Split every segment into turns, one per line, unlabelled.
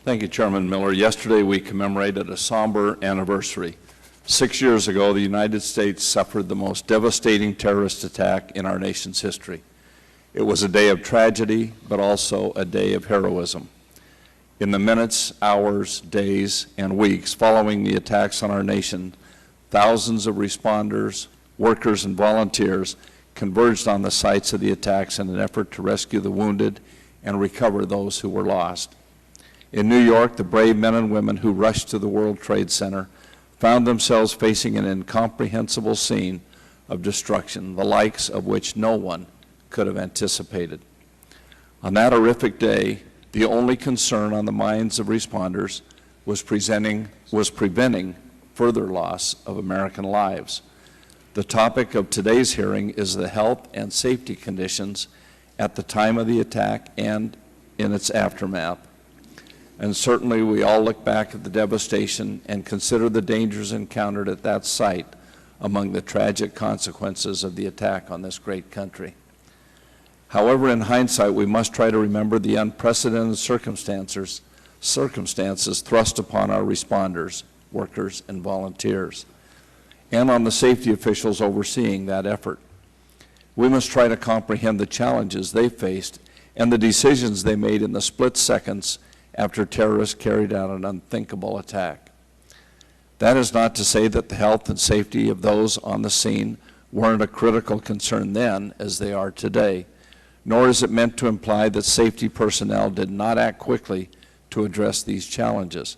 Thank you, Chairman Miller. Yesterday we commemorated a somber anniversary. 6 years ago, the United States suffered the most devastating terrorist attack in our nation's history. It was a day of tragedy, but also a day of heroism. In the minutes, hours, days, and weeks following the attacks on our nation, thousands of responders, workers, and volunteers converged on the sites of the attacks in an effort to rescue the wounded and recover those who were lost. In New York, the brave men and women who rushed to the World Trade Center found themselves facing an incomprehensible scene of destruction, the likes of which no one could have anticipated. On that horrific day, the only concern on the minds of responders was preventing further loss of American lives. The topic of today's hearing is the health and safety conditions at the time of the attack and in its aftermath. And certainly we all look back at the devastation and consider the dangers encountered at that site among the tragic consequences of the attack on this great country. However, in hindsight, we must try to remember the unprecedented circumstances thrust upon our responders, workers, and volunteers, and on the safety officials overseeing that effort. We must try to comprehend the challenges they faced and the decisions they made in the split seconds after terrorists carried out an unthinkable attack. That is not to say that the health and safety of those on the scene weren't a critical concern then as they are today, nor is it meant to imply that safety personnel did not act quickly to address these challenges.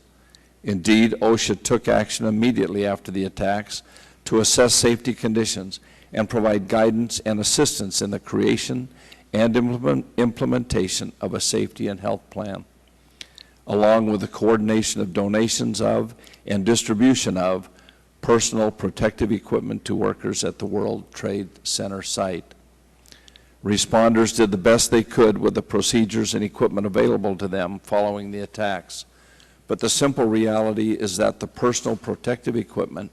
Indeed, OSHA took action immediately after the attacks to assess safety conditions and provide guidance and assistance in the creation and implementation of a safety and health plan, along with the coordination of donations of and distribution of personal protective equipment to workers at the World Trade Center site. Responders did the best they could with the procedures and equipment available to them following the attacks. But the simple reality is that the personal protective equipment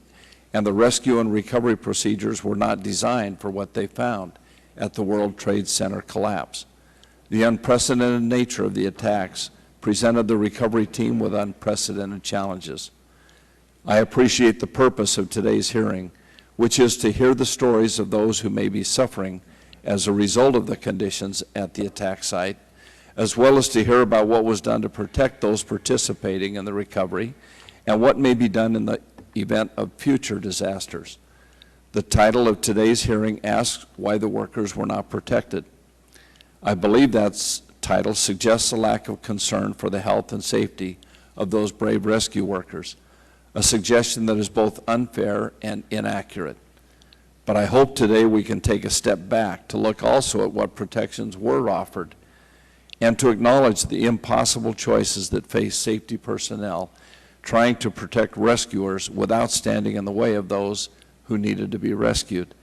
and the rescue and recovery procedures were not designed for what they found at the World Trade Center collapse. The unprecedented nature of the attacks presented the recovery team with unprecedented challenges. I appreciate the purpose of today's hearing, which is to hear the stories of those who may be suffering as a result of the conditions at the attack site, as well as to hear about what was done to protect those participating in the recovery and what may be done in the event of future disasters. The title of today's hearing asks why the workers were not protected. I believe that title suggests a lack of concern for the health and safety of those brave rescue workers, a suggestion that is both unfair and inaccurate. But I hope today we can take a step back to look also at what protections were offered and to acknowledge the impossible choices that face safety personnel trying to protect rescuers without standing in the way of those who needed to be rescued.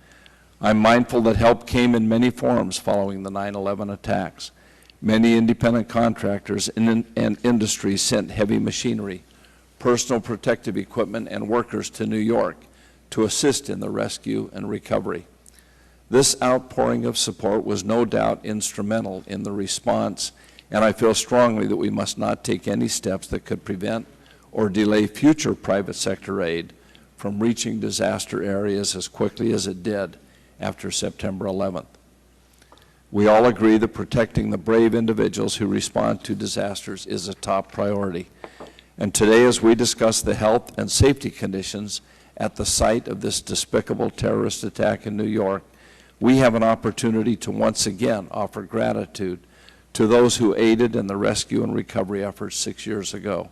I'm mindful that help came in many forms following the 9/11 attacks. Many independent contractors and industries sent heavy machinery, personal protective equipment, and workers to New York to assist in the rescue and recovery. This outpouring of support was no doubt instrumental in the response, and I feel strongly that we must not take any steps that could prevent or delay future private sector aid from reaching disaster areas as quickly as it did after September 11th. We all agree that protecting the brave individuals who respond to disasters is a top priority. And today, as we discuss the health and safety conditions at the site of this despicable terrorist attack in New York, we have an opportunity to once again offer gratitude to those who aided in the rescue and recovery efforts 6 years ago.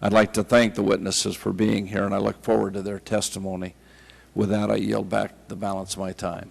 I'd like to thank the witnesses for being here, and I look forward to their testimony. With that, I yield back the balance of my time.